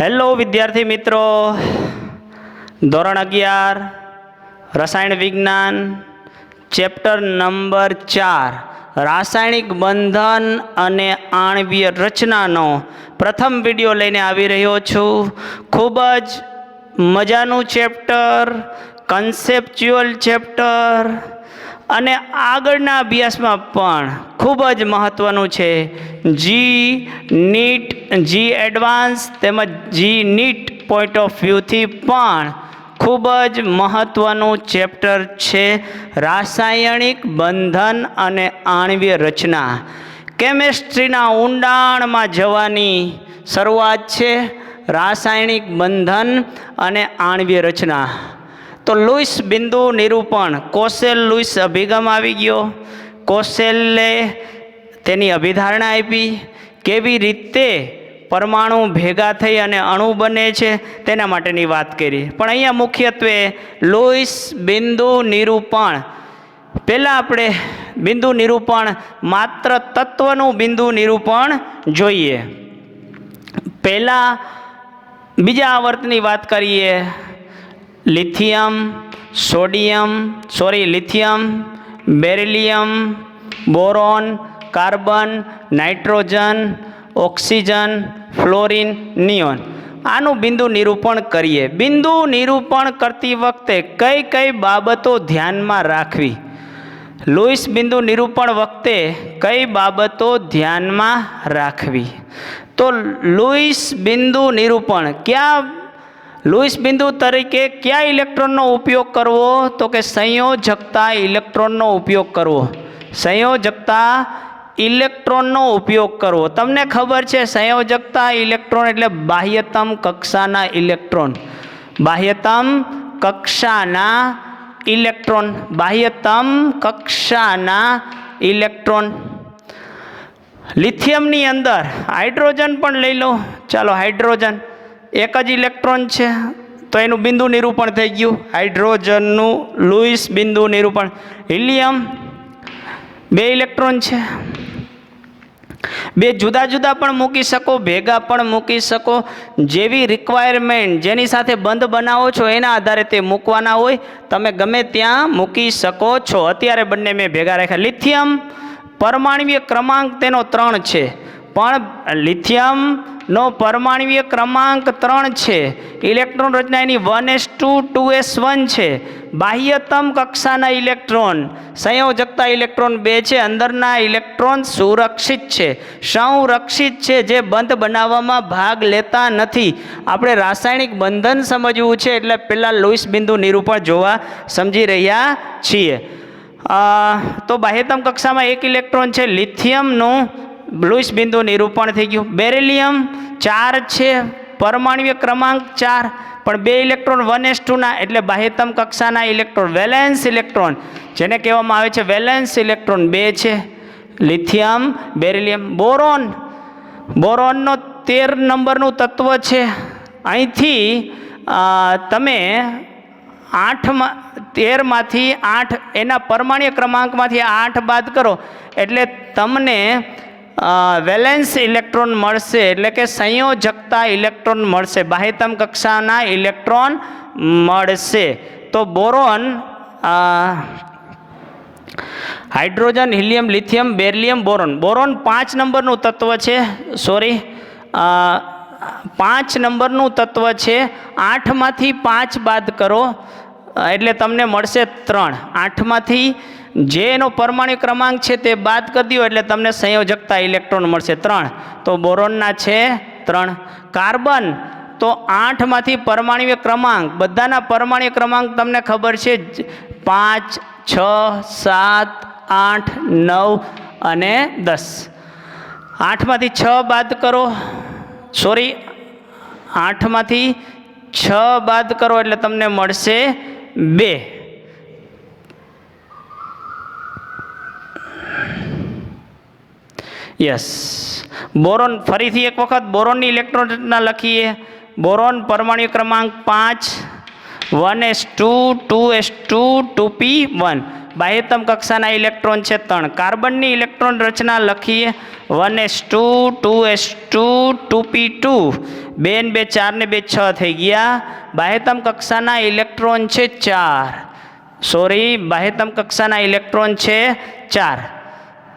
Hello વિદ્યાર્થી મિત્રો, ધોરણ 11 રસાયણ વિજ્ઞાન ચેપ્ટર નંબર 4 રાસાયણિક બંધન અને આણ્વીય રચનાનો પ્રથમ વિડીયો લઈને આવી રહ્યો છું. ખૂબ જ મજાનું ચેપ્ટર, કન્સેપ્ચ્યુઅલ ચેપ્ટર અને આગળના અભ્યાસમાં પણ ખૂબ જ મહત્ત્વનું છે. જી નીટ, જી એડવાન્સ તેમજ જી નીટ પોઈન્ટ ઓફ વ્યૂથી પણ ખૂબ જ મહત્ત્વનું ચેપ્ટર છે રાસાયણિક બંધન અને આણ્વીય રચના. કેમેસ્ટ્રીના ઊંડાણમાં જવાની શરૂઆત છે રાસાયણિક બંધન અને આણ્વીય રચના. તો લુઈસ બિંદુ નિરૂપણ, કોસેલ લુઈસ અભિગમ આવી ગયો. કોસેલે તેની અભિધારણા આપી, કેવી રીતે પરમાણુ ભેગા થઈ અને અણુ બને છે તેના માટેની વાત કરી. પણ અહીંયા મુખ્યત્વે લુઈસ બિંદુ નિરૂપણ. પહેલાં આપણે બિંદુ નિરૂપણ, માત્ર તત્વનું બિંદુ નિરૂપણ જોઈએ. પહેલાં બીજા આવર્તની વાત કરીએ. Lithium, lithium, beryllium, boron, carbon, nitrogen, oxygen, fluorine, neon. આનું બિંદુ નિરૂપણ કરીએ. બિંદુ નિરૂપણ કરતી વખતે કઈ કઈ બાબતો ધ્યાનમાં રાખવી? લુઈસ બિંદુ નિરૂપણ વખતે કઈ બાબતો ધ્યાનમાં રાખવી? તો લુઈસ બિંદુ નિરૂપણ, લુઈસ બિંદુ તરીકે કયા ઇલેક્ટ્રોનનો ઉપયોગ કરવો? તો કે સંયોજકતા ઇલેક્ટ્રોનનો ઉપયોગ કરવો. સંયોજકતા ઇલેક્ટ્રોનનો ઉપયોગ કરવો. તમને ખબર છે સંયોજકતા ઇલેક્ટ્રોન એટલે બાહ્યતમ કક્ષાના ઇલેક્ટ્રોન. બાહ્યતમ કક્ષાના ઇલેક્ટ્રોન, બાહ્યતમ કક્ષાના ઇલેક્ટ્રોન. લિથિયમની અંદર હાઇડ્રોજન પણ લઈ લો. ચાલો, હાઇડ્રોજન એક જ ઇલેક્ટ્રોન છે તો એનું બિંદુ નિરૂપણ થઈ ગયું, હાઇડ્રોજનનું લુઈસ બિંદુ નિરૂપણ. હિલિયમ 2 ઇલેક્ટ્રોન છે. 2 જુદા જુદા પણ મૂકી શકો, ભેગા પણ મૂકી શકો. જેવી રિક્વાયરમેન્ટ, જેની સાથે બંધ બનાવો છો એના આધારે તે મૂકવાના હોય. તમે ગમે ત્યાં મૂકી શકો છો. અત્યારે બંને મેં ભેગા રાખ્યા. લિથિયમ પરમાણ્વીય ક્રમાંક તેનો 3 છે, પણ લિથિયમનો પરમાણ્વીય ક્રમાંક 3 છે. ઇલેક્ટ્રોન રચના એની 1s2 2s1 છે. બાહ્યતમ કક્ષાના ઇલેક્ટ્રોન, સંયોજકતા ઇલેક્ટ્રોન 2 છે. અંદરના ઇલેક્ટ્રોન સુરક્ષિત છે, સંરક્ષિત છે, જે બંધ બનાવવામાં ભાગ લેતા નથી. આપણે રાસાયણિક બંધન સમજવું છે એટલે પહેલાં લુઈસ બિંદુ નિરૂપણ જોવા સમજી રહ્યા છીએ. તો બાહ્યતમ કક્ષામાં 1 ઇલેક્ટ્રોન છે. લિથિયમનું લુઈસ બિંદુ નિરૂપણ થઈ ગયું. બેરિલિયમ 4 છે, પરમાણ્વીય ક્રમાંક 4, પણ 2 ઇલેક્ટ્રોન 1s2 ના એટલે બાહ્યતમ કક્ષાના ઇલેક્ટ્રોન, વેલેન્સ ઇલેક્ટ્રોન જેને કહેવામાં આવે છે, વેલેન્સ ઇલેક્ટ્રોન 2 છે. Lithium, beryllium. બોરોન, બોરોનનો 13 નંબરનું તત્વ છે. અહીંથી તમે 13માંથી 8 એના પરમાણ્વીય ક્રમાંકમાંથી 8 બાદ કરો એટલે તમને વેલેન્સ ઇલેક્ટ્રોન મળશે, એટલે કે સંયોજકતા ઇલેક્ટ્રોન મળશે, બાહ્યતમ કક્ષાના ઇલેક્ટ્રોન મળશે. તો boron, hydrogen, helium, lithium, beryllium, boron. Boron 5 નંબરનું તત્વ છે. 5 નંબરનું તત્વ છે. 8માંથી 5 બાદ કરો એટલે તમને મળશે 3. 8માંથી જે એનો પરમાણ્વીય ક્રમાંક છે તે બાદ કરી દો એટલે તમને સંયોજકતા ઇલેક્ટ્રોન મળશે 3. તો બોરોનના છે 3. કાર્બન, તો 8માંથી પરમાણ્વીય ક્રમાંક, બધાના પરમાણ્વીય ક્રમાંક તમને ખબર છે 5, 6, 7, 8, 9 અને 10. 8માંથી 6 બાદ કરો, 8માંથી 6 બાદ કરો એટલે તમને મળશે 2. યસ. બોરોન, ફરીથી એક વખત બોરોનની ઇલેક્ટ્રોન રચના લખીએ. બોરોન પરમાણ્વીય ક્રમાંક 5, 1s2 2s2 2p1. બાહ્યતમ કક્ષાના ઇલેક્ટ્રોન છે 3. કાર્બનની ઇલેક્ટ્રોન રચના લખીએ 1s2 2s2 2p2 2 ને 2 4 ને 2 6 થઈ ગયા. બાહ્યતમ કક્ષાના ઇલેક્ટ્રોન છે 4. બાહ્યતમ કક્ષાના ઇલેક્ટ્રોન છે 4.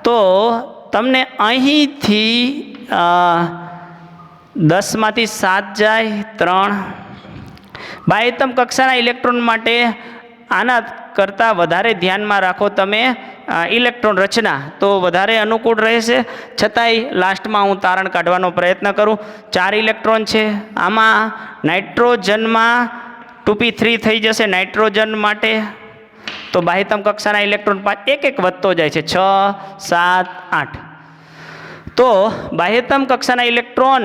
તો તમને અહીંથી 10 માંથી 7 જાય 3. બાહ્યતમ કક્ષાના ઇલેક્ટ્રોન માટે આના કરતાં વધારે ધ્યાનમાં રાખો તમે ઇલેક્ટ્રોન રચના, તો વધારે અનુકૂળ રહેશે. છતાંય લાસ્ટમાં હું તારણ કાઢવાનો પ્રયત્ન કરું. 4 ઇલેક્ટ્રોન છે. આમાં નાઇટ્રોજનમાં 2p3 થઈ જશે નાઇટ્રોજન માટે. તો બાહ્યતમ કક્ષાના ઇલેક્ટ્રોન 5 એક વધતો જાય છે 6 7 8. તો બાહ્યતમ કક્ષાના ઇલેક્ટ્રોન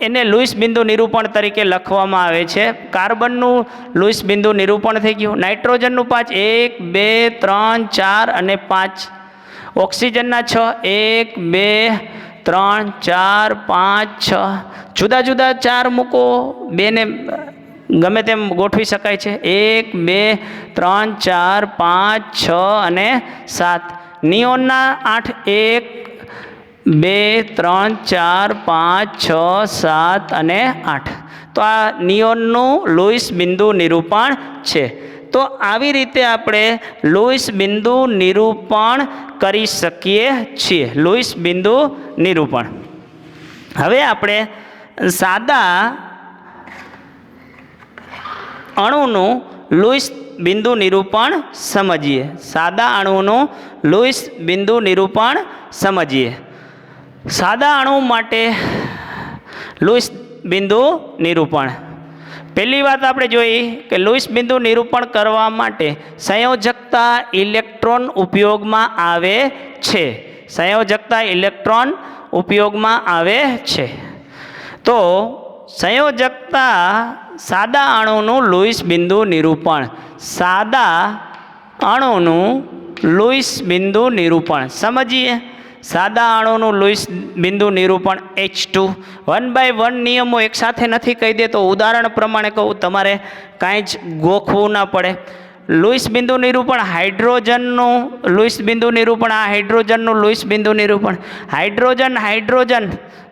એને લુઈસ બિંદુ નિરૂપણ તરીકે લખવામાં આવે છે. કાર્બનનું લુઈસ બિંદુ નિરૂપણ થઈ ગયું. નાઇટ્રોજનનું 5 1 2 3 4 અને 5. ઓક્સિજનના 6 1 2 3 4 5 6. જુદા જુદા 4 મૂકો, 2 ને ગમે તેમ ગોઠવી શકાય છે. 1 2 3 4 5 6 અને 7. નિયોનના 8 1 2 3 4 5 6 7 અને 8. તો આ નિયોનનું લુઈસ બિંદુ નિરૂપણ છે. તો આવી રીતે આપણે લુઈસ બિંદુ નિરૂપણ કરી શકીએ છીએ. લુઈસ બિંદુ નિરૂપણ. હવે આપણે સાદા અણુનું લુઈસ બિંદુ નિરૂપણ સમજીએ. સાદા અણુનું લુઈસ બિંદુ નિરૂપણ સમજીએ. સાદા અણુ માટે લુઈસ બિંદુ નિરૂપણ. પહેલી વાત આપણે જોઈ કે લુઈસ બિંદુ નિરૂપણ કરવા માટે સંયોજકતા ઇલેક્ટ્રોન ઉપયોગમાં આવે છે. સંયોજકતા ઇલેક્ટ્રોન ઉપયોગમાં આવે છે. તો સંયોજકતા સાદા અણુનું લુઈસ બિંદુ નિરૂપણ. સાદા અણુનું લુઈસ બિંદુ નિરૂપણ સમજીએ. સાદા અણુનું લુઈસ બિંદુ નિરૂપણ H2. 1/1 નિયમો એકસાથે નથી કહી દે, તો ઉદાહરણ પ્રમાણે કહું, તમારે કાંઈ જ ગોખવું ના પડે. લુઈસ બિંદુ નિરૂપણ હાઇડ્રોજનનું લુઈસ બિંદુ નિરૂપણ. આ હાઇડ્રોજનનું લુઈસ બિંદુ નિરૂપણ. હાઇડ્રોજન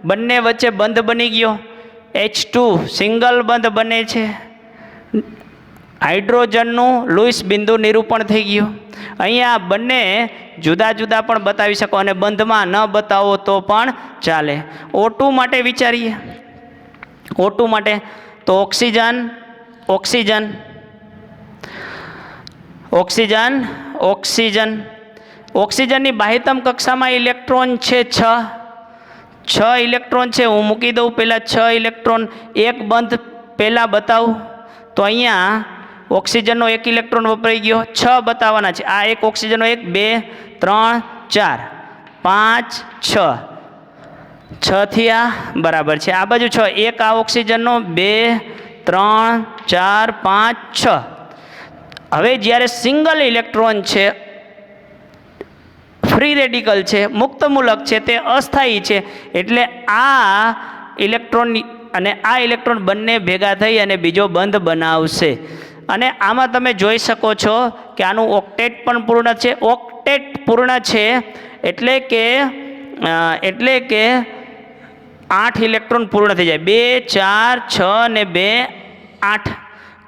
બંને વચ્ચે બંધ બની ગયો. H2 સિંગલ બંધ બને છે. હાઇડ્રોજનનું લુઈસ બિંદુ નિરૂપણ થઈ ગયું. અહીંયા બંને જુદા જુદા પણ બતાવી શકો અને બંધમાં ન બતાવો તો પણ ચાલે. O2 માટે વિચારીએ. O2 માટે તો ઓક્સિજનની બાહ્યતમ કક્ષામાં ઇલેક્ટ્રોન છે 6 ઇલેક્ટ્રોન છે. હું મૂકી દઉં પહેલાં 6 ઇલેક્ટ્રોન. એક બંધ પહેલાં બતાવું તો અહીંયા ઓક્સિજનનો 1 ઇલેક્ટ્રોન વપરાઈ ગયો. 6 બતાવવાના છે. આ એક ઓક્સિજનનો 1 2 3 4 5 6 6 થી આ બરાબર છે. આ બાજુ 6. એક આ ઓક્સિજનનો 2 3 4 5 6. હવે જ્યારે સિંગલ ઇલેક્ટ્રોન છે, ફ્રી રેડિકલ છે, મુક્ત મૂલક છે, તે અસ્થાયી છે, એટલે આ ઇલેક્ટ્રોન અને આ ઇલેક્ટ્રોન બંને ભેગા થઈ અને બીજો બંધ બનાવશે. અને આમાં તમે જોઈ શકો છો કે આનું ઓક્ટેટ પણ પૂર્ણ છે. ઓક્ટેટ પૂર્ણ છે એટલે કે 8 ઇલેક્ટ્રોન પૂર્ણ થઈ જાય. 2 4 6 ને 2 8.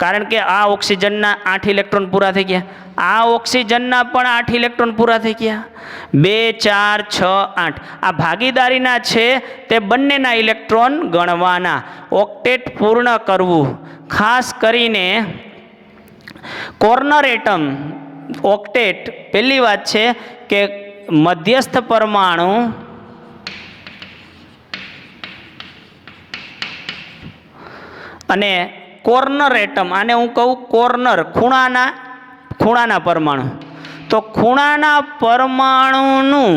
કારણ કે આ ઓક્સિજનના 8 ઇલેક્ટ્રોન પૂરા થઈ ગયા. આ ઓક્સિજનના પણ 8 ઇલેક્ટ્રોન પૂરા થઈ ગયા. 2 4 6 8. આ ભાગીદારીના છે તે બંનેના ઇલેક્ટ્રોન ગણવાના. ઓક્ટેટ પૂર્ણ કરવું. ખાસ કરીને કોર્નર એટમ ઓક્ટેટ. પહેલી વાત છે કે મધ્યસ્થ પરમાણુ અને કોર્નર એટમ, આને હું કહું કોર્નર, ખૂણાના પરમાણુ. તો ખૂણાના પરમાણુનું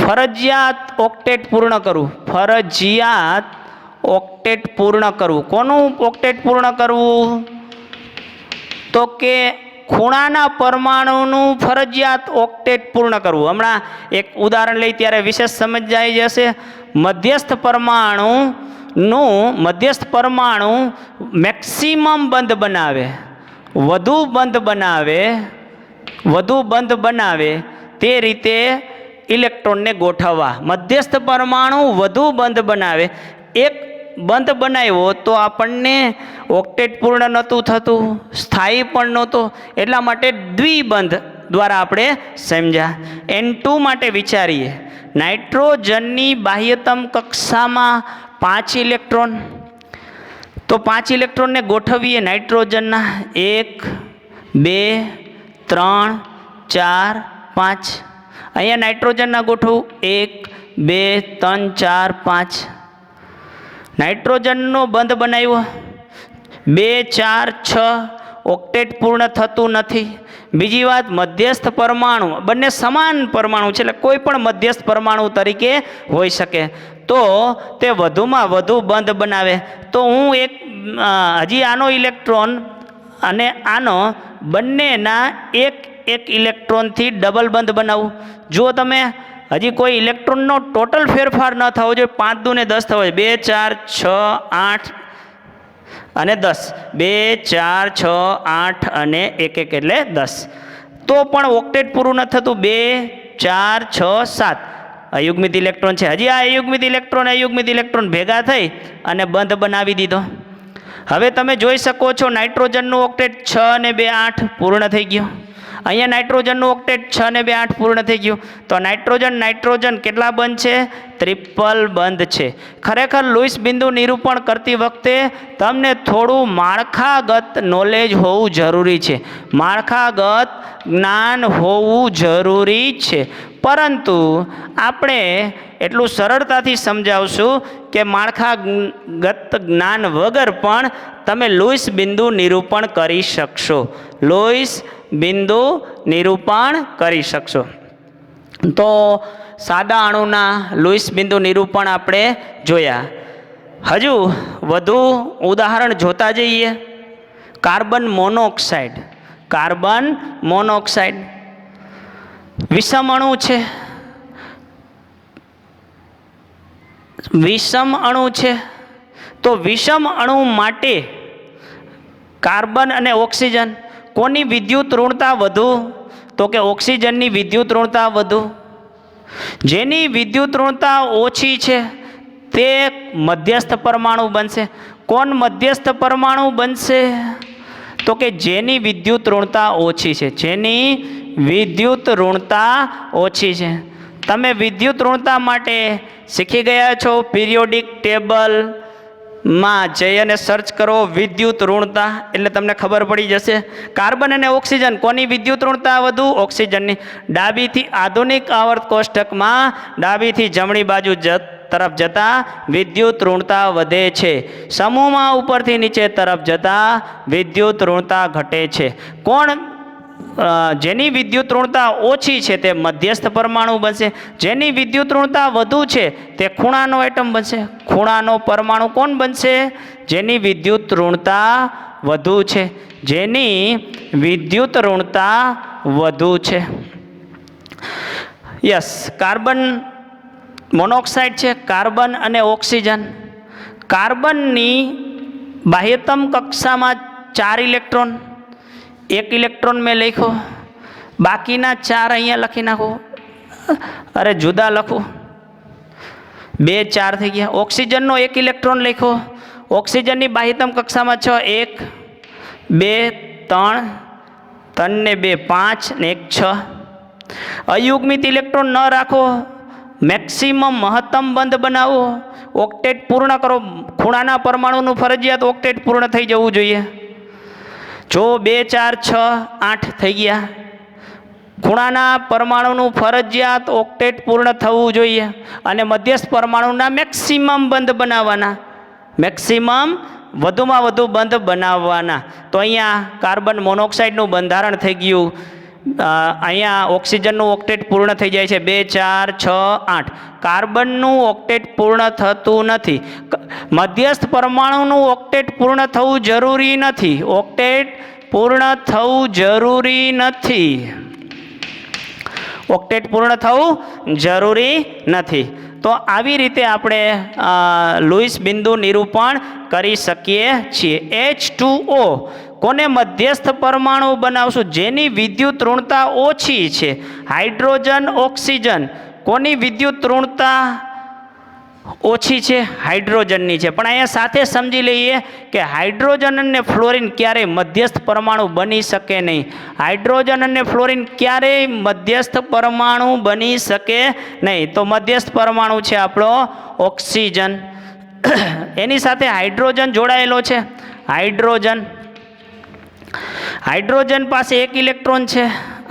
ફરજિયાત ઓક્ટેટ પૂર્ણ કરવું. ફરજિયાત ઓક્ટેટ પૂર્ણ કરવું. કોનું ઓક્ટેટ પૂર્ણ કરવું? તો કે ખૂણાના પરમાણુનું ફરજિયાત ઓક્ટેટ પૂર્ણ કરવું. હમણાં એક ઉદાહરણ લઈ ત્યારે વિશેષ સમજાઈ જશે. મધ્યસ્થ મેક્સિમમ બંધ બનાવે, વધુ બંધ બનાવે વધુ બંધ બનાવે તે રીતે ઇલેક્ટ્રોનને ગોઠવવા. મધ્યસ્થ પરમાણુ વધુ બંધ બનાવે. એક બંધ બનાવ્યો તો આપણને ઓક્ટેટ પૂર્ણ નહોતું થતું, સ્થાયી પણ નહોતો, એટલા માટે દ્વિબંધ દ્વારા આપણે સમજ્યા. N2 માટે વિચારીએ. નાઇટ્રોજનની બાહ્યતમ કક્ષામાં 5 ઇલેક્ટ્રોન, તો 5 ઇલેક્ટ્રોનને ગોઠવીએ નાઇટ્રોજનના 1 2 3 4 5. અહીંયા નાઇટ્રોજનના ગોઠવું 1 2 3 4 5. નાઇટ્રોજનનો બંધ બનાવ્યો 2 4 6, ઓક્ટેટ પૂર્ણ થતું નથી. બીજી વાત, મધ્યસ્થ પરમાણુ બંને સમાન પરમાણુ છે, એટલે કોઈ પણ મધ્યસ્થ પરમાણુ તરીકે હોઈ શકે, તો તે વધુમાં વધુ બંધ બનાવે. તો હું હજી આનો ઇલેક્ટ્રોન અને આનો બંનેના એક ઇલેક્ટ્રોનથી ડબલ બંધ બનાવું. જો તમે હજી કોઈ ઇલેક્ટ્રોનનો ટોટલ ફેરફાર ન થવો જોઈએ. 5 દૂને 10 થવો જોઈએ. 2 4 6 8 અને 10. 2 4 6 8 અને 1 1 એટલે 10. તો પણ ઓક્ટેટ પૂરું ન થતું. 2 4 6 7 અયુગ્મિત ઇલેક્ટ્રોન છે. હજી આ અયુગ્મિત ઇલેક્ટ્રોન ભેગા થઈ અને બંધ બનાવી દીધો. હવે તમે જોઈ શકો છો નાઇટ્રોજનનું ઓક્ટેટ 6 અને 2 8 પૂર્ણ થઈ ગયું. અહીંયા નાઇટ્રોજનનું ઓક્ટેટ 6 અને 2 8 પૂર્ણ થઈ ગયું. તો નાઇટ્રોજન કેટલા બંધ છે? ટ્રિપલ બંધ છે. ખરેખર લુઈસ બિંદુ નિરૂપણ કરતી વખતે તમને થોડું માળખાગત નોલેજ હોવું જરૂરી છે, માળખાગત જ્ઞાન હોવું જરૂરી છે. પરંતુ આપણે એટલું સરળતાથી સમજાવશું કે માળખાગત જ્ઞાન વગર પણ તમે લુઈસ બિંદુ નિરૂપણ કરી શકશો. લુઈસ બિંદુ નિરૂપણ કરી શકશો. તો સાદા અણુના લુઈસ બિંદુ નિરૂપણ આપણે જોયા. હજુ વધુ ઉદાહરણ જોતા જઈએ. કાર્બન મોનોક્સાઇડ વિષમ અણુ છે. તો વિષમ અણુ માટે કાર્બન અને ઓક્સિજન કોની વિદ્યુત ઋણતા વધુ? તો કે ઓક્સિજનની વિદ્યુત ઋણતા વધુ. જેની વિદ્યુત ઋણતા ઓછી છે તે મધ્યસ્થ પરમાણુ બનશે. કોણ મધ્યસ્થ પરમાણુ બનશે? તો કે જેની વિદ્યુત ઋણતા ઓછી છે. જેની વિદ્યુત ઋણતા ઓછી છે. તમે વિદ્યુત ઋણતા માટે શીખી ગયા છો. પિરિયોડિક ટેબલમાં જઈ અને સર્ચ કરો વિદ્યુત ઋણતા, એટલે તમને ખબર પડી જશે. કાર્બન અને ઓક્સિજન કોની વિદ્યુત ઋણતા વધુ? ઓક્સિજનની. ડાબીથી આધુનિક આવર્ત કોષ્ટકમાં ડાબીથી જમણી બાજુ તરફ જતા વિદ્યુત ઋણતા વધે છે. સમૂહમાં ઉપરથી નીચે તરફ જતા વિદ્યુત ઋણતા ઘટે છે. જેની વિદ્યુત ઋણતા ઓછી છે તે મધ્યસ્થ પરમાણુ બનશે. જેની વિદ્યુત ઋણતા વધુ છે તે ખૂણાનો એટમ બનશે. ખૂણાનો પરમાણુ કોણ બનશે? જેની વિદ્યુત ઋણતા વધુ છે. જેની વિદ્યુત ઋણતા વધુ છે. યસ, કાર્બન મોનોક્સાઇડ છે. કાર્બન અને ઓક્સિજન. કાર્બનની બાહ્યતમ કક્ષામાં 4 ઇલેક્ટ્રોન, 1 ઇલેક્ટ્રોન મેં લખ્યો, બાકીના 4 અહીંયા લખી નાખો. અરે જુદા લખું, 2 4 થઈ ગયા. ઓક્સિજનનો 1 ઇલેક્ટ્રોન લખ્યો. ઓક્સિજનની બાહ્યતમ કક્ષામાં 6, 1 2 3 ને 2 5 ને 1 6. અયુગ્મિત ઇલેક્ટ્રોન ન રાખો, મેક્સિમમ મહત્તમ બંધ બનાવો, ઓક્ટેટ પૂર્ણ કરો. ખૂણાના પરમાણુનું ફરજિયાત ઓક્ટેટ પૂર્ણ થઈ જવું જોઈએ. જો 2 4 6 8 થઈ ગયા. ખૂણાના પરમાણુનું ફરજિયાત ઓક્ટેટ પૂર્ણ થવું જોઈએ. અને મધ્યસ્થ પરમાણુના મેક્સિમમ બંધ બનાવવાના, મેક્સિમમ વધુમાં વધુ બંધ બનાવવાના. તો અહીંયા કાર્બન મોનોક્સાઇડનું બંધારણ થઈ ગયું. અહીંયા ઓક્સિજનનું ઓક્ટેટ પૂર્ણ થઈ જાય છે. 2 4 6 8. કાર્બનનું ઓક્ટેટ પૂર્ણ થતું નથી. મધ્યસ્થ પરમાણુનું ઓક્ટેટ પૂર્ણ થવું જરૂરી નથી. ઓક્ટેટ પૂર્ણ થવું જરૂરી નથી. ઓક્ટેટ પૂર્ણ થવું જરૂરી નથી. તો આવી રીતે આપણે લુઈસ બિંદુ નિરૂપણ કરી શકીએ છીએ. H2O કોને મધ્યસ્થ પરમાણુ બનાવશું? જેની વિદ્યુત ઋણતા ઓછી છે. હાઇડ્રોજન, ઓક્સિજન, કોની વિદ્યુત ઋણતા ઓછી છે? હાઇડ્રોજનની છે. પણ અહીંયા સાથે સમજી લઈએ કે હાઇડ્રોજન અને ફ્લોરિન ક્યારેય મધ્યસ્થ પરમાણુ બની શકે નહીં. હાઇડ્રોજન અને ફ્લોરિન ક્યારેય મધ્યસ્થ પરમાણુ બની શકે નહીં. તો મધ્યસ્થ પરમાણુ છે આપણો ઓક્સિજન. એની સાથે હાઇડ્રોજન જોડાયેલો છે. હાઇડ્રોજન પાસે એક ઇલેક્ટ્રોન છે.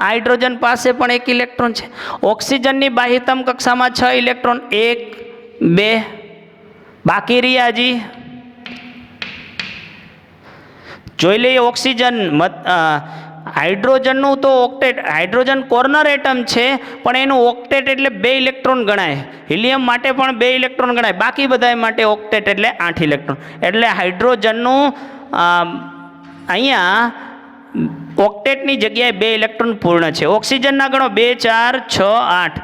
હાઇડ્રોજન પાસે પણ એક ઇલેક્ટ્રોન છે. ઓક્સિજનની બાહ્યતમ કક્ષામાં 6 ઇલેક્ટ્રોન, 1 2 બાકી રહ્યા. હજી જોઈ લઈએ ઓક્સિજન. હાઇડ્રોજનનું તો ઓક્ટેટ, હાઇડ્રોજન કોર્નર એટમ છે પણ એનું ઓક્ટેટ એટલે 2 ઇલેક્ટ્રોન ગણાય. હિલિયમ માટે પણ 2 ઇલેક્ટ્રોન ગણાય. બાકી બધા માટે ઓક્ટેટ એટલે 8 ઇલેક્ટ્રોન. એટલે હાઇડ્રોજનનું અહીંયા ઓક્ટેટની જગ્યાએ 2 ઇલેક્ટ્રોન પૂર્ણ છે. ઓક્સિજનના ગણો 2 4 6 8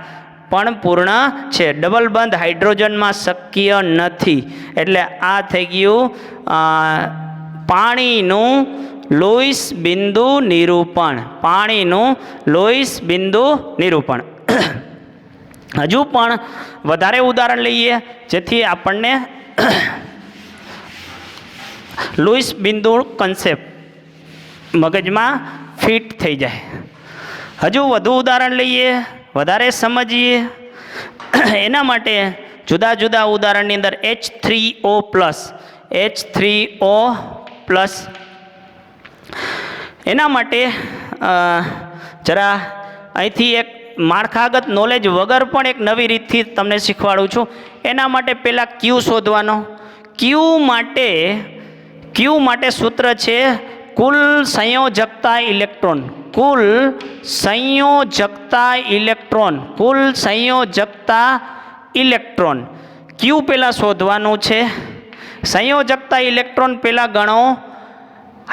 પણ પૂર્ણ છે. ડબલ બંધ હાઇડ્રોજનમાં શક્ય નથી. એટલે આ થઈ ગયું પાણીનું લોઇસ બિંદુ નિરૂપણ. પાણીનું લોઇસ બિંદુ નિરૂપણ. હજુ પણ વધારે ઉદાહરણ લઈએ જેથી આપણને લોઇસ બિંદુ કન્સેપ્ટ મગજમાં ફિટ થઈ જાય. હજુ વધુ ઉદાહરણ લઈએ, વધારે સમજીએ. એના માટે જુદા જુદા ઉદાહરણની અંદર H3O+, એના માટે જરા અહીંથી એક માળખાગત નોલેજ વગર પણ એક નવી રીતથી તમને શીખવાડું છું. એના માટે પહેલાં Q શોધવાનો. Q માટે સૂત્ર છે કુલ સંયોજકતા ઇલેક્ટ્રોન. કુલ સંયોજકતા ઇલેક્ટ્રોન. Q પહેલાં શોધવાનું છે. સંયોજકતા ઇલેક્ટ્રોન પહેલાં ગણો.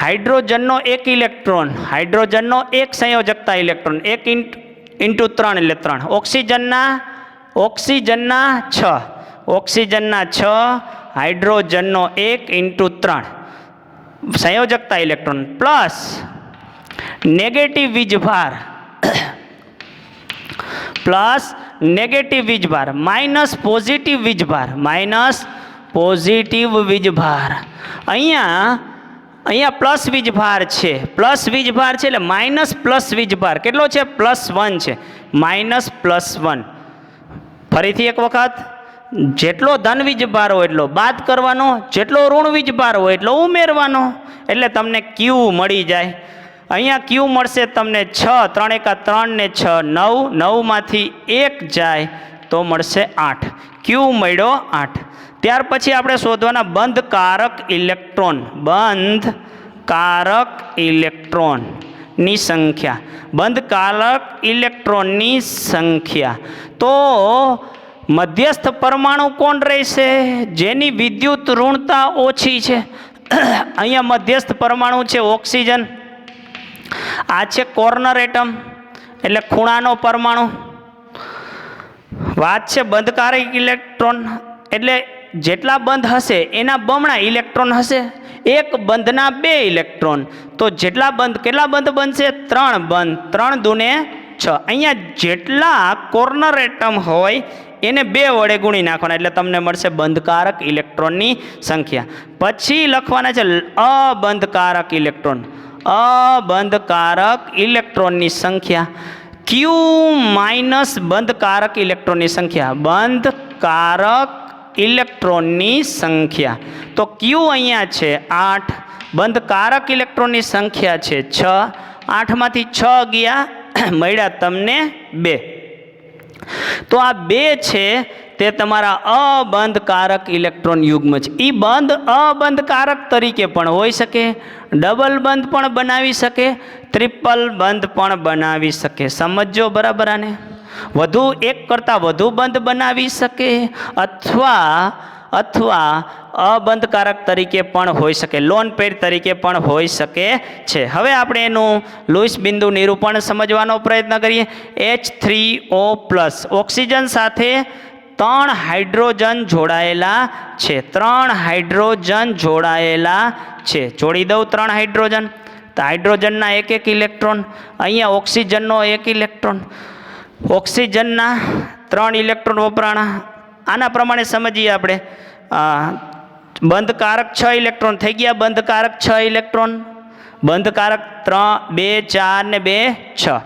હાઇડ્રોજનનો 1 ઇલેક્ટ્રોન, હાઇડ્રોજનનો 1 સંયોજકતા ઇલેક્ટ્રોન, 1 × 3 એટલે 3. ઓક્સિજનના 6, હાઇડ્રોજનનો 1 × 3 સંયોજકતા ઇલેક્ટ્રોન, પ્લસ નેગેટિવ વીજભાર, માઇનસ પોઝિટિવ વીજભાર. અહીંયા પ્લસ વીજભાર છે. એટલે માઇનસ પ્લસ વીજભાર કેટલો છે? +1 છે. -+1. ફરીથી એક વખત, જેટલો ધન વીજભાર હોય એટલો બાદ કરવાનો, જેટલો ઋણ વીજભાર હોય એટલો ઉમેરવાનો, એટલે તમને Q મળી જાય. અહીંયા Q મળશે તમને 6, 3 × 3 ને 6 9, 9માંથી 1 જાય તો મળશે 8. Q મળ્યો 8. ત્યાર પછી આપણે શોધવાના બંધકારક ઇલેક્ટ્રોનની સંખ્યા. બંધકારક ઇલેક્ટ્રોનની સંખ્યા. તો મધ્યસ્થ પરમાણુ કોણ રહેશે? જેની વિદ્યુત ઋણતા ઓછી છે. અહીંયા મધ્યસ્થ પરમાણુ છે ઓક્સિજન. આ છે કોર્નર એટમ એટલે ખૂણાનો પરમાણુ. વાત છે બંધકારક ઇલેક્ટ્રોન એટલે જેટલા બંધ હશે એના બમણા ઇલેક્ટ્રોન હશે. એક બંધના 2 ઇલેક્ટ્રોન. તો કેટલા બંધ બનશે? 3 બંધ. 3 દૂને 6. અહીંયા જેટલા કોર્નર એટમ હોય એને 2 વડે ગુણી નાખવાના એટલે તમને મળશે બંધકારક ઇલેક્ટ્રોનની સંખ્યા. પછી લખવાના છે અબંધકારક ઇલેક્ટ્રોનની સંખ્યા. Q માઇનસ બંધકારક ઇલેક્ટ્રોનની સંખ્યા. બંધકારક ઇલેક્ટ્રોનની સંખ્યા. તો Q અહીંયા છે 8, બંધકારક ઇલેક્ટ્રોનની સંખ્યા છે 6. 8માંથી 6 ગયા, મળ્યા તમને 2. તો આ 2 છે તે તમારા અબંધકારક ઇલેક્ટ્રોન યુગ્મ છે. એ અબંધકારક તરીકે પણ હોઈ શકે, ડબલ બંધ પણ બનાવી શકે, ટ્રિપલ બંધ પણ બનાવી શકે. સમજો બરાબર આને. વધુ એક કરતાં વધુ બંધ બનાવી શકે અથવા અબંધકારક તરીકે પણ હોઈ શકે, લોન પેર તરીકે પણ હોઈ શકે છે. હવે આપણે એનું લુઈસ બિંદુ નિરૂપણ સમજવાનો પ્રયત્ન કરીએ. H3O+, ઓક્સિજન સાથે 3 હાઇડ્રોજન જોડાયેલા છે. 3 હાઇડ્રોજન જોડાયેલા છે. જોડી દઉં 3 હાઇડ્રોજન. તો હાઇડ્રોજનના એક ઇલેક્ટ્રોન, અહીંયા ઓક્સિજનનો એક ઇલેક્ટ્રોન, ઓક્સિજનના 3 ઇલેક્ટ્રોન વપરાણા. આના પ્રમાણે સમજીએ આપણે. બંધકારક 6 ઇલેક્ટ્રોન થઈ ગયા, બંધકારક 6 ઇલેક્ટ્રોન, બંધકારક 3, 2, 4 ને 2, 6.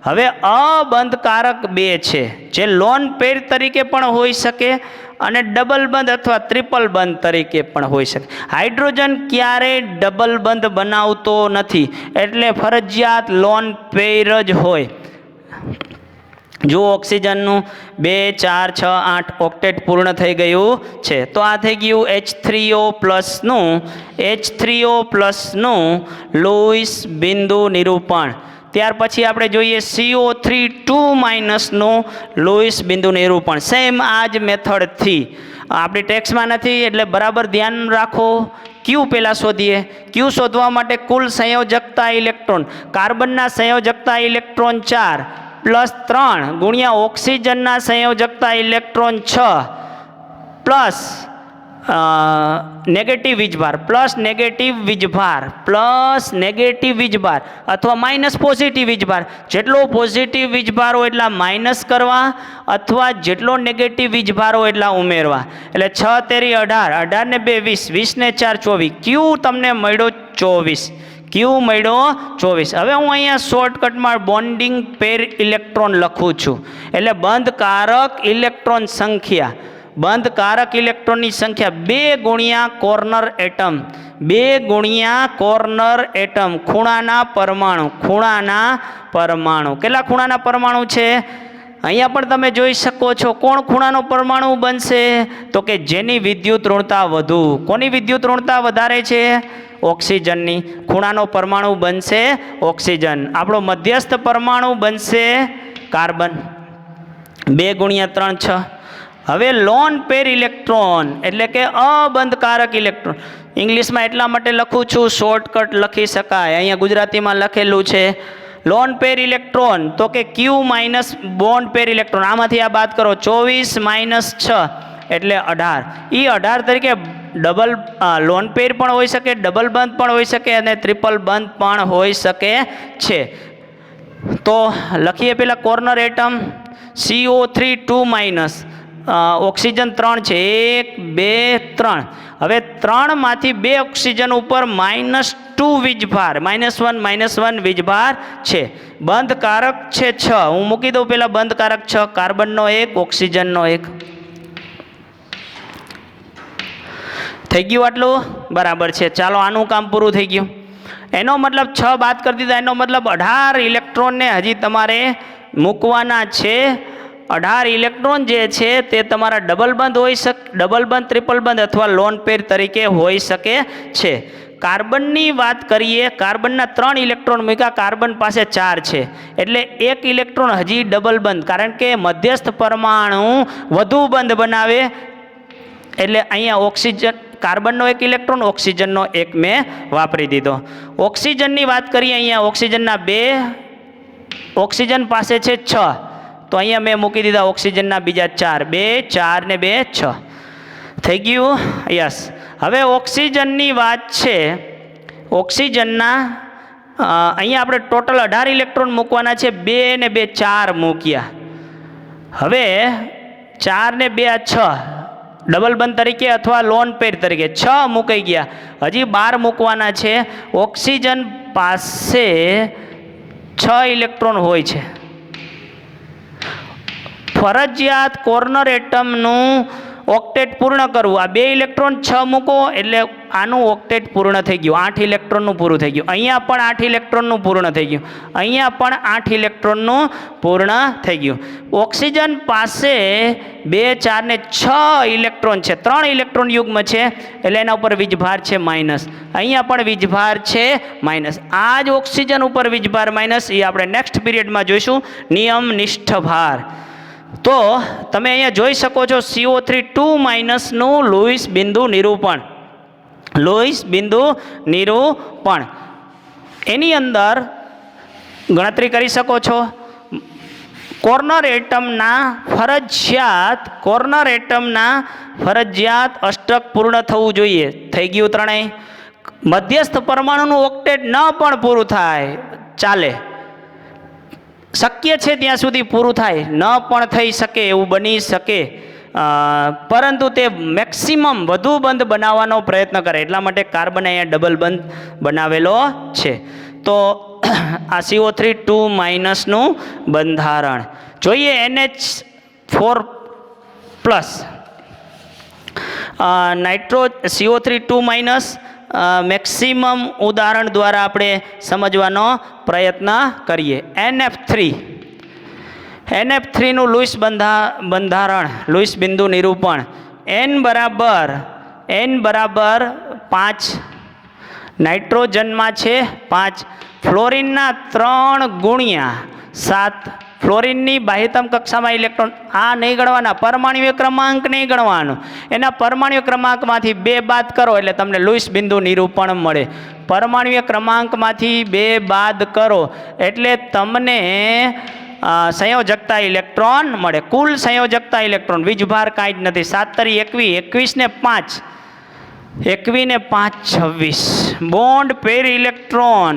હવે અબંધકારક 2 છે, જે લોન પેર તરીકે પણ હોઈ શકે અને ડબલ બંધ અથવા ટ્રિપલ બંધ તરીકે પણ હોઈ શકે. હાઇડ્રોજન ક્યારેય ડબલ બંધ બનાવતો નથી, એટલે ફરજિયાત લોન પેર જ હોય. જો ઓક્સિજનનું 2, 4, 6, 8 ઓક્ટેટ પૂર્ણ થઈ ગયું છે. તો આ થઈ ગયું H3O+નું લૂઈસ બિંદુ નિરૂપણ. ત્યાર પછી આપણે જોઈએ CO3 નું લૂઈસ બિંદુ નિરૂપણ. સેમ આ જ મેથડથી, આપણી ટેક્સમાં નથી એટલે બરાબર ધ્યાન રાખો. ક્યુ પહેલાં શોધીએ. ક્યુ શોધવા માટે કુલ સંયોજકતા ઇલેક્ટ્રોન, કાર્બનના સંયોજકતા ઇલેક્ટ્રોન 4 +3 ગુણ્યા ઓક્સિજનના સંયોજકતા ઇલેક્ટ્રોન 6 પ્લસ નેગેટિવ વીજભાર પ્લસ નેગેટિવ વીજભાર અથવા માઇનસ પોઝિટિવ વીજભાર. જેટલો પોઝિટિવ વીજભાર હોય એટલા માઇનસ કરવા અથવા જેટલો નેગેટિવ વીજભાર હોય એટલા ઉમેરવા. એટલે 6 તેરી 18, 18 ને 2 20, 20 ને 4 24. ક્યુ તમને મળ્યો 24. ક્યુ મળ્યો 24. હવે હું અહીંયા શોર્ટકટમાં બોન્ડિંગ પેર ઇલેક્ટ્રોન લખું છું. એટલે બંધકારક ઇલેક્ટ્રોન સંખ્યા, બંધકારક ઇલેક્ટ્રોનની સંખ્યા 2 ગુણ્યા કોર્નર એટમ, 2 ગુણ્યા કોર્નર એટમ, ખૂણાના પરમાણુ. કેટલા ખૂણાના પરમાણુ છે? અહીંયા પણ તમે જોઈ શકો છો. કોણ ખૂણાનો પરમાણુ બનશે? તો કે જેની વિદ્યુત ઋણતા વધુ. કોની વિદ્યુત ઋણતા વધારે છે? ઓક્સિજનની. ખૂણાનો પરમાણુ બનશે ઓક્સિજન. આપણો મધ્યસ્થ પરમાણુ બનશે કાર્બન. 2 ગુણ્યા 3 6. હવે લોન પેર ઇલેક્ટ્રોન એટલે કે અબંધકારક ઇલેક્ટ્રોન. ઇંગ્લિશમાં એટલા માટે લખું છું, શોર્ટકટ લખી શકાય. અહીંયા ગુજરાતીમાં લખેલું છે લોન પેર ઇલેક્ટ્રોન, તો કે ક્યુ માઇનસ બોન્ડ પેર ઇલેક્ટ્રોન. આમાંથી આ બાદ કરો, 24 - 6 એટલે 18. એ 18 તરીકે ડબલ લોન પેર પણ હોઈ શકે, ડબલ બંધ પણ હોઈ શકે અને ટ્રિપલ બંધ પણ હોઈ શકે છે. તો લખીએ પહેલાં કોર્નર એટમ CO3 ઓક્સિજન 3 છે, 1 2 3. હવે 3 માંથી 2 ઓક્સિજન ઉપર -2 વીજભાર, -1 વીજભાર છે. બંધકારક છે 6. હું મૂકી દઉં પહેલાં બંધકારક 6, કાર્બનનો 1, ઓક્સિજનનો 1. થઈ ગયું આટલું? બરાબર છે. ચાલો આનું કામ પૂરું થઈ ગયું. એનો મતલબ 6 બાદ કરી દીધા, એનો મતલબ 18 ઇલેક્ટ્રોનને હજી તમારે મૂકવાના છે. 18 ઇલેક્ટ્રોન જે છે તે તમારા ડબલ બંધ હોઈ શકે, ડબલ બંધ, ટ્રિપલ બંધ અથવા લોન પેર તરીકે હોઈ શકે છે. કાર્બનની વાત કરીએ, કાર્બનના 3 ઇલેક્ટ્રોન મૂક્યા, કાર્બન પાસે 4 છે એટલે 1 ઇલેક્ટ્રોન હજી ડબલ બંધ, કારણ કે મધ્યસ્થ પરમાણુ વધુ બંધ બનાવે. એટલે અહીંયા ઓક્સિજન, કાર્બનનો 1 ઇલેક્ટ્રોન, ઓક્સિજનનો 1 મેં વાપરી દીધો. ઓક્સિજનની વાત કરીએ, અહીંયા ઓક્સિજનના 2, ઓક્સિજન પાસે છે 6, તો અહીંયા મેં મૂકી દીધા ઓક્સિજનના બીજા 4, 2 4 ને 2 6. થઈ ગયું? યસ. હવે ઓક્સિજનની વાત છે. ઓક્સિજનના અહીંયા આપણે ટોટલ 18 ઇલેક્ટ્રોન મૂકવાના છે. 2 ને 2 4 મૂક્યા. હવે 4 ને 2 6 ડબલ બંધ તરીકે અથવા લોન પેર તરીકે 6 મૂકાઈ ગયા. હજી 12 મૂકવાના છે. ઓક્સિજન પાસે 6 ઇલેક્ટ્રોન હોય છે. ફરજિયાત કોર્નર એટમનું ઓક્ટેટ પૂર્ણ કરવું. આ 2 ઇલેક્ટ્રોન 6 મૂકો એટલે આનું ઓક્ટેટ પૂર્ણ થઈ ગયું, 8 ઇલેક્ટ્રોનનું પૂરું થઈ ગયું. અહીંયા પણ 8 ઇલેક્ટ્રોનનું પૂર્ણ થઈ ગયું, અહીંયા પણ 8 ઇલેક્ટ્રોનનું પૂર્ણ થઈ ગયું. ઓક્સિજન પાસે 2 4 ને 6 ઇલેક્ટ્રોન છે, 3 ઇલેક્ટ્રોન યુગ્મ છે એટલે એના ઉપર વીજભાર છે માઇનસ. અહીંયા પણ વીજભાર છે માઇનસ. આ જ ઓક્સિજન ઉપર વીજભાર માઇનસ, એ આપણે નેક્સ્ટ પીરિયડમાં જોઈશું, નિયમનિષ્ઠ ભાર. તો તમે અહીંયા જોઈ શકો છો CO3 નું લૂઈસ બિંદુ નિરૂપણ. લૂઈસ બિંદુ નિરૂપણ એની અંદર ગણતરી કરી શકો છો. કોર્નર એટમના ફરજિયાત અષ્ટક પૂર્ણ થવું જોઈએ. થઈ ગયું ત્રણેય. મધ્યસ્થ પરમાણુનું ઓક્ટેટ ન પણ પૂરું થાય ચાલે, શક્ય છે ત્યાં સુધી પૂરું થાય, ન પણ થઈ શકે એવું બની શકે, પરંતુ તે મેક્સિમમ વધુ બંધ બનાવવાનો પ્રયત્ન કરે, એટલા માટે કાર્બન અહીંયા ડબલ બંધ બનાવેલો છે. તો આ CO3 2- નું બંધારણ જોઈએ. NH4+ CO3 2- મેક્સિમમ ઉદાહરણ દ્વારા આપણે સમજવાનો પ્રયત્ન કરીએ. NF3 નું લુઈસ બંધારણ, લુઈસ બિંદુ નિરૂપણ. N બરાબર 5, નાઇટ્રોજનમાં છે 5, ફ્લોરિનના 3 ગુણ્યા 7. ફ્લોરિનની બાહ્યતમ કક્ષામાં ઇલેક્ટ્રોન, આ નહીં ગણવાના, પરમાણ્વીય ક્રમાંક નહીં ગણવાનો, એના પરમાણ્વીય ક્રમાંકમાંથી 2 બાદ કરો એટલે તમને લુઈસ બિંદુ નિરૂપણ મળે. પરમાણ્વીય ક્રમાંકમાંથી 2 બાદ કરો એટલે તમને સંયોજકતા ઇલેક્ટ્રોન મળે. કુલ સંયોજકતા ઇલેક્ટ્રોન, વીજભાર કાંઈ જ નથી. 7 તરી 21, 21 ને 5, 21 ને 5 26. બોન્ડ પેર ઇલેક્ટ્રોન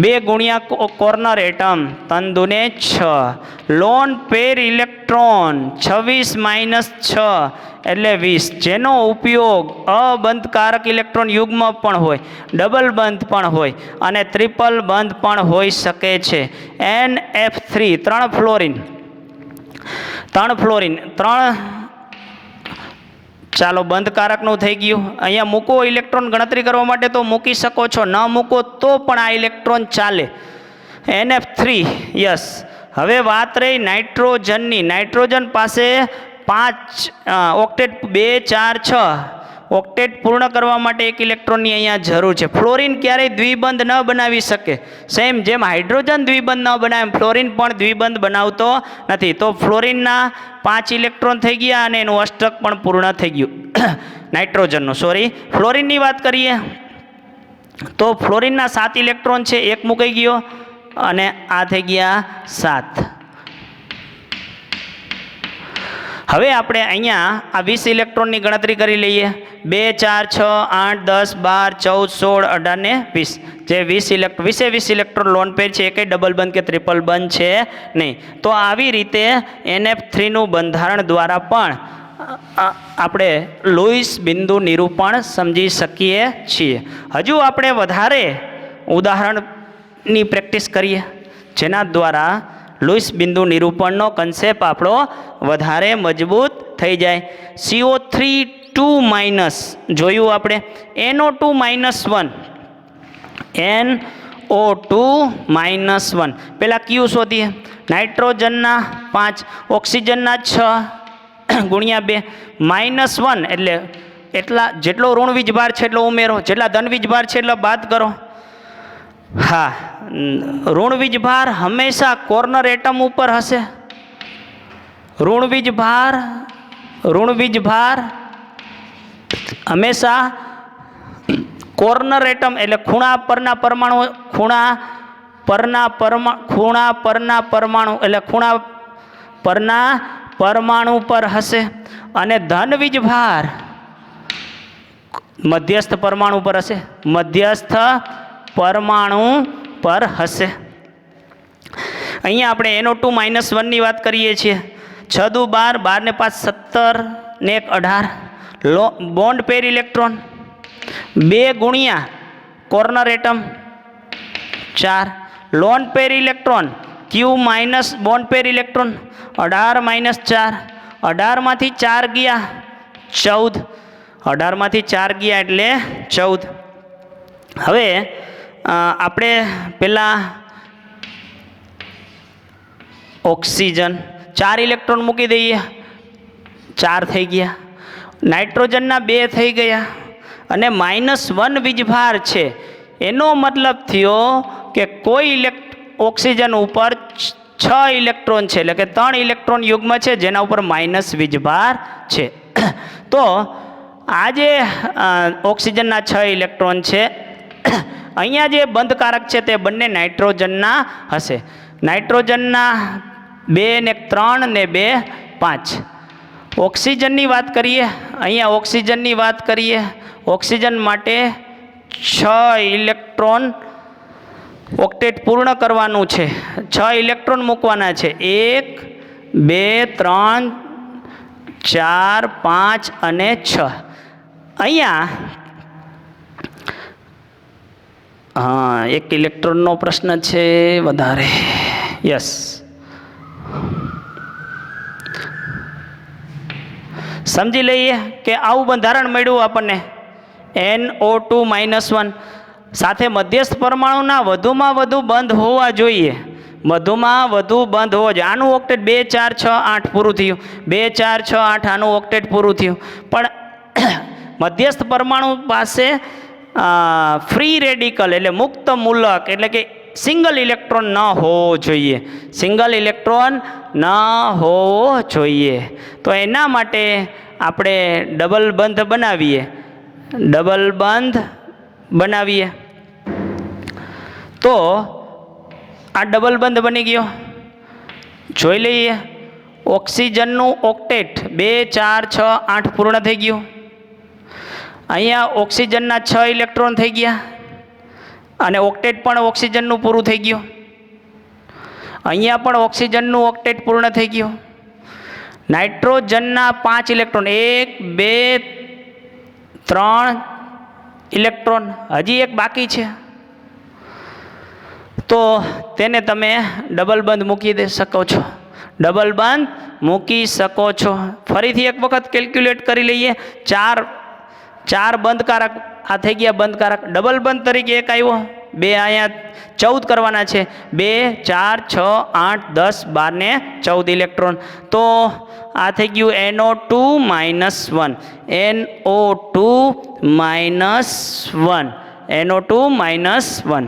2 ગુણ્યા corner atom, 3 દુને 6. Loan pair electron 26 - 6 એટલે 20, જેનો ઉપયોગ અબંધકારક ઇલેક્ટ્રોન યુગ્મ પણ હોય, ડબલ બંધ પણ હોય અને ટ્રિપલ બંધ પણ હોઈ શકે છે. NF3 3 ફ્લોરિન, 3 ચાલો બંધકારકનું થઈ ગયું. અહીંયા મૂકો ઇલેક્ટ્રોન ગણતરી કરવા માટે તો મૂકી શકો છો, ન મૂકો તો પણ આ ઇલેક્ટ્રોન ચાલે. NF3 yes. હવે વાત રહી નાઇટ્રોજનની. નાઇટ્રોજન પાસે 5 ઓક્ટેટ, 2 4 6 ઓક્ટેટ પૂર્ણ કરવા માટે 1 ઇલેક્ટ્રોનની અહીંયા જરૂર છે. ફ્લોરિન ક્યારેય દ્વિબંધ ન બનાવી શકે. સેમ જેમ હાઇડ્રોજન દ્વિબંધ ન બનાવે એમ ફ્લોરિન પણ દ્વિબંધ બનાવતો નથી. તો ફ્લોરિનના 5 ઇલેક્ટ્રોન થઈ ગયા અને એનું અષ્ટક પણ પૂર્ણ થઈ ગયું. નાઇટ્રોજનનું સોરી, ફ્લોરિનની વાત કરીએ તો ફ્લોરિનના 7 ઇલેક્ટ્રોન છે, 1 મૂકાઈ ગયો અને આ થઈ ગયા 7. હવે આપણે અહીંયા આ 20 ઇલેક્ટ્રોનની ગણતરી કરી લઈએ. 2 4 6 8 10 12 14 16 18 ને 20. જે 20 ઇલેક્ટ્રોન લોન પેર છે, એ કંઈ ડબલ બંધ કે ટ્રિપલ બંધ છે નહીં. તો આવી રીતે NF3 નું બંધારણ દ્વારા પણ આપણે લુઈસ બિંદુ નિરૂપણ સમજી શકીએ છીએ. હજુ આપણે વધારે ઉદાહરણની પ્રેક્ટિસ કરીએ, જેના દ્વારા લુઈસ બિંદુ નિરૂપણનો કન્સેપ્ટ આપણો વધારે મજબૂત થઈ જાય. CO3 2- જોયું આપણે. NO2 - 1, પેલા Q શોધીએ. નાઇટ્રોજનના 5, ઓક્સિજનના 6 ગુણ્યા 2, -1 એટલે એટલા, જેટલો ઋણ વીજભાર છે એટલો ઉમેરો, જેટલા ધન વીજભાર છે એટલો બાદ કરો. હા, ઋણ વીજભાર હંમેશા કોર્નર એટમ ઉપર હશે. ઋણ વીજભાર હંમેશા કોર્નર એટમ એટલે ખૂણા પરના પરમાણુ, ખૂણા પરના પરમાણુ પર હશે. અને ધન વીજભાર મધ્યસ્થ પરમાણુ પર હશે, મધ્યસ્થ પરમાણુ પર હશે. અહીંયા આપણે NO2 - 1ની વાત કરીએ છીએ. 6 દુ 12, 12 ને 5 17 ને 1 18. બોન્ડ પેર ઇલેક્ટ્રોન 2 ગુણ્યા corner atom 4. Lone pair electron Q - bond pair electron 18 - 4, 18 માંથી 4 ગયા 14, 18 માંથી 4 ગયા એટલે 14. હવે આપણે પેલા ઓક્સિજન 4 ઇલેક્ટ્રોન મૂકી દઈએ, 4 થઈ ગયા. નાઇટ્રોજનના 2 થઈ ગયા અને -1 વીજભાર છે. એનો મતલબ થયો કે કોઈ ઓક્સિજન ઉપર 6 ઇલેક્ટ્રોન છે, એટલે કે 3 ઇલેક્ટ્રોન યુગ્મ છે જેના ઉપર માઇનસ વીજભાર છે. તો આ જે ઓક્સિજનના 6 ઇલેક્ટ્રોન છે, અહીંયા જે બંધકારક છે તે બંને નાઇટ્રોજનના હશે. નાઇટ્રોજનના 2 ને 3 ને 2 5. ઓક્સિજનની વાત કરીએ, અહીંયા ઓક્સિજનની વાત કરીએ. ઓક્સિજન માટે 6 ઇલેક્ટ્રોન ઓક્ટેટ પૂર્ણ કરવાનું છે, 6 ઇલેક્ટ્રોન મૂકવાના છે. 1 2 3 4 5 અને 6. અહીંયા હા, 1 ઇલેક્ટ્રોનનો પ્રશ્ન છે વધારે. યસ, સમજી લઈએ કે આવું બંધારણ મળ્યું આપણને NO2 -1 સાથે મધ્યસ્થ પરમાણુના વધુમાં વધુ બંધ હોવા જોઈએ, વધુમાં વધુ બંધ હોવો જોઈએ. આનું ઓક્ટેટ 2 4 6 8 પૂરું થયું, 2 4 6 8 આનું ઓક્ટેટ પૂરું થયું. પણ મધ્યસ્થ પરમાણુ પાસે ફ્રી રેડિકલ એટલે મુક્ત મૂલક એટલે કે સિંગલ ઇલેક્ટ્રોન ન હોવો જોઈએ, સિંગલ ઇલેક્ટ્રોન ન હોવો જોઈએ. તો એના માટે આપણે ડબલ બંધ બનાવીએ, ડબલ બંધ બનાવીએ. તો આ ડબલ બંધ બની ગયો. જોઈ લઈએ, ઓક્સિજનનું ઓક્ટેટ 2 4 6 8 પૂર્ણ થઈ ગયું. અહીંયા ઓક્સિજનના 6 ઇલેક્ટ્રોન થઈ ગયા અને ઓક્ટેટ પણ ઓક્સિજનનું પૂરું થઈ ગયું. અહીંયા પણ ઓક્સિજનનું ઓક્ટેટ પૂર્ણ થઈ ગયું. નાઇટ્રોજનના 5 ઇલેક્ટ્રોન, 1 2 3 ઇલેક્ટ્રોન હજી એક બાકી છે. તો તેને તમે ડબલ બંધ મૂકી દે શકો છો, ડબલ બંધ મૂકી શકો છો. ફરીથી એક વખત કેલ્ક્યુલેટ કરી લઈએ. 4 બંધકારક આ થઈ ગયા બંધકારક. ડબલ બંધ તરીકે એક આવ્યો, 2 અહીંયા 14 કરવાના છે. 2 4 6 8 10 12 ને 14 ઇલેક્ટ્રોન. તો આ થઈ ગયું NO2 -1, NO2 -1, NO2 -1.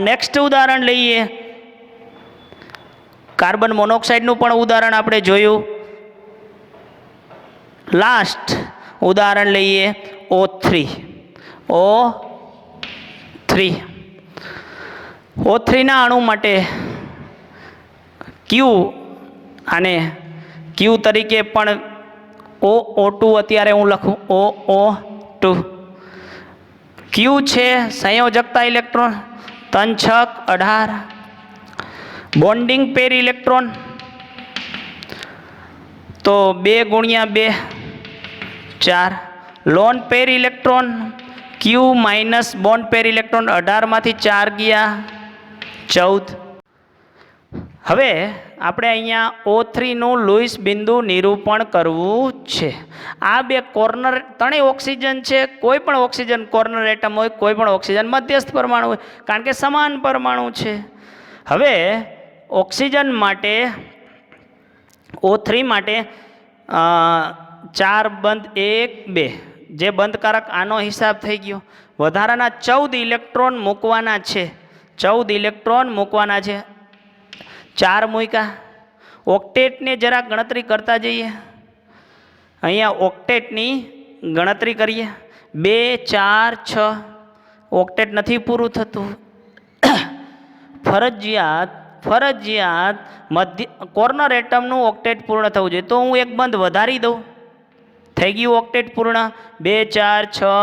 નેક્સ્ટ ઉદાહરણ લઈએ. કાર્બન મોનોક્સાઇડનું પણ ઉદાહરણ આપણે જોયું. લાસ્ટ ઉદાહરણ લઈએ O3. O3 ના અણુ માટે Q અને Q તરીકે પણ O2 અત્યારે હું લખું O2. Q છે સંયોજકતા ઇલેક્ટ્રોન 3 6 18, બોન્ડિંગ પેર ઇલેક્ટ્રોન તો 2 × 2 4, lone pair electron Q minus bond pair electron 18 માંથી 4 ગયા 14. હવે આપણે અહીંયા O3 નું લુઈસ બિંદુ નિરૂપણ કરવું છે. આ બે કોર્નર ત્રણેય ઓક્સિજન છે, કોઈ પણ ઓક્સિજન કોર્નર એટમ હોય, કોઈ પણ ઓક્સિજન મધ્યસ્થ પરમાણુ હોય, કારણ કે સમાન પરમાણુ છે. હવે ઓક્સિજન માટે O3 માટે 4 બંધ 1 2 જે બંધકારક આનો હિસાબ થઈ ગયો. વધારાના 14 ઇલેક્ટ્રોન મૂકવાના છે, 14 ઇલેક્ટ્રોન મૂકવાના છે. 4 મૂક્યા. ઓક્ટેટને જરા ગણતરી કરતા જઈએ. અહીંયા ઓક્ટેટની ગણતરી કરીએ. 2 4 6 ઓક્ટેટ નથી પૂરું થતું. ફરજિયાત મધ્ય કોર્નર એટમનું ઓક્ટેટ પૂર્ણ થવું જોઈએ. તો હું એક બંધ વધારી દઉં, થઈ ગયું ઓક્ટેટ પૂર્ણ. 2 4 6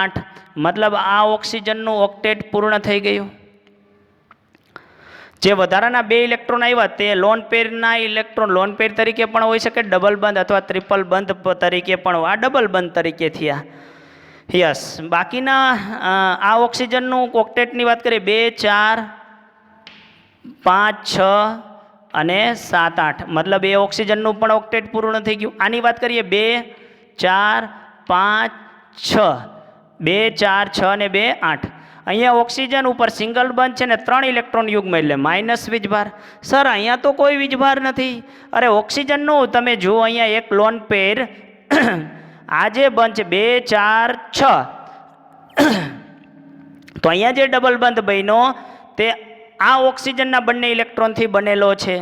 8 મતલબ આ ઓક્સિજનનું ઓક્ટેટ પૂર્ણ થઈ ગયું. જે વધારાના 2 ઇલેક્ટ્રોન આવ્યા તે લોન પેરના ઇલેક્ટ્રોન લોન પેર તરીકે પણ હોઈ શકે, ડબલ બંધ અથવા ટ્રિપલ બંધ તરીકે પણ. આ ડબલ બંધ તરીકે થયા. યસ, બાકીના આ ઓક્સિજનનું ઓક્ટેટની વાત કરીએ 2 4 5 6 અને 7 8 મતલબ એ ઓક્સિજનનું પણ ઓક્ટેટ પૂર્ણ થઈ ગયું. આની વાત કરીએ 2 4 5 6, 2 4 6 અને 2 8. અહીંયા ઓક્સિજન ઉપર સિંગલ બંધ છે ને 3 ઇલેક્ટ્રોન યુગ્મ એટલે માઇનસ વીજભાર. સર અહીંયા તો કોઈ વીજભાર નથી. અરે ઓક્સિજનનું તમે જુઓ અહીંયા એક લોન પેર આ જે બંધ છે 2 4 6 તો અહીંયા જે ડબલ બંધ બન્યો તે આ ઓક્સિજનના બંને ઇલેક્ટ્રોનથી બનેલો છે.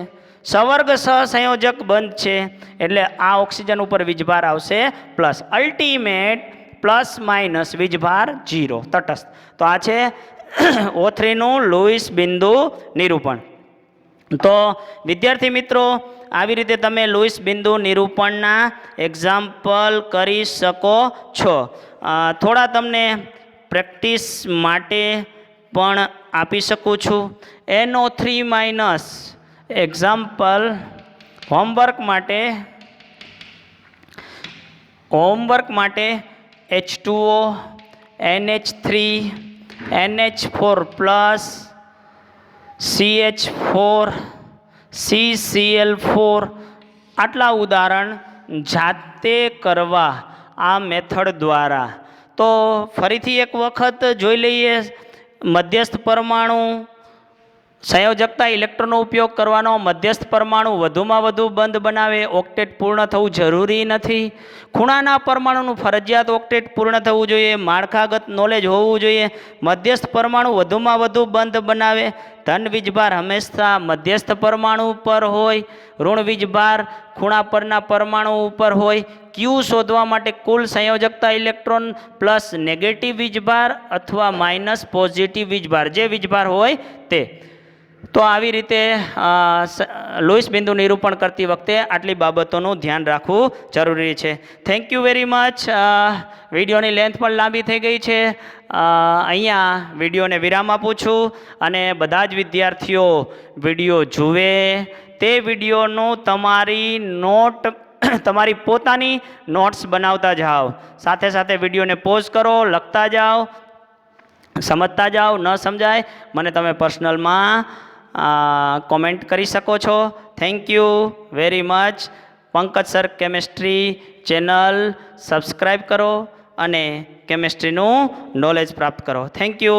સવર્ગ સહસંયોજક બંધ છે એટલે આ ઓક્સિજન ઉપર વીજભાર આવશે પ્લસ. અલ્ટિમેટ પ્લસ માઇનસ વીજભાર 0 તટસ્થ. તો આ છે O3 નું લુઈસ બિંદુ નિરૂપણ. તો વિદ્યાર્થી મિત્રો, આવી રીતે તમે લુઈસ બિંદુ નિરૂપણના એક્ઝામ્પલ કરી શકો છો. થોડા તમને પ્રેક્ટિસ માટે પણ આપી શકું છું. NO3- એક્ઝામ્પલ હોમવર્ક માટે H2O, NH3, NH4+, CH4, CCl4 આટલા ઉદાહરણ જાતે કરવા આ મેથડ દ્વારા. તો ફરીથી એક વખત જોઈ લઈએ. મધ્યસ્થ પરમાણુ સંયોજકતા ઇલેક્ટ્રોનનો ઉપયોગ કરવાનો. મધ્યસ્થ પરમાણુ વધુમાં વધુ બંધ બનાવે. ઓક્ટેટ પૂર્ણ થવું જરૂરી નથી. ખૂણાના પરમાણુનું ફરજિયાત ઓક્ટેટ પૂર્ણ થવું જોઈએ. માળખાગત નોલેજ હોવું જોઈએ. મધ્યસ્થ પરમાણુ વધુમાં વધુ બંધ બનાવે. ધન વીજભાર હંમેશા મધ્યસ્થ પરમાણુ ઉપર હોય. ઋણ વીજભાર ખૂણા પરના પરમાણુ ઉપર હોય. ક્યુ શોધવા માટે કુલ સંયોજકતા ઇલેક્ટ્રોન પ્લસ નેગેટિવ વીજભાર અથવા માઇનસ પોઝિટિવ વીજભાર, જે વીજભાર હોય તે. તો આવી રીતે લુઈસ બિંદુ નિરૂપણ કરતી વખતે આટલી બાબતોનું ધ્યાન રાખવું જરૂરી છે. Thank you very much. વિડીયોની લેન્થ પણ લાંબી થઈ ગઈ છે. અહીંયા વિડીયોને વિરામ આપું છું અને બધા જ વિદ્યાર્થીઓ વિડીયો જુએ. તે વિડીયોનું તમારી પોતાની નોટ્સ બનાવતા જાઓ. સાથે સાથે વિડીયોને પોઝ કરો, લખતા જાઓ, સમજતા જાઓ. ન સમજાય મને તમે પર્સનલમાં કોમેન્ટ કરી શકો છો. Thank you very much. Pankaj sir chemistry channel subscribe કરો અને કેમેસ્ટ્રીનું નોલેજ પ્રાપ્ત કરો. Thank you.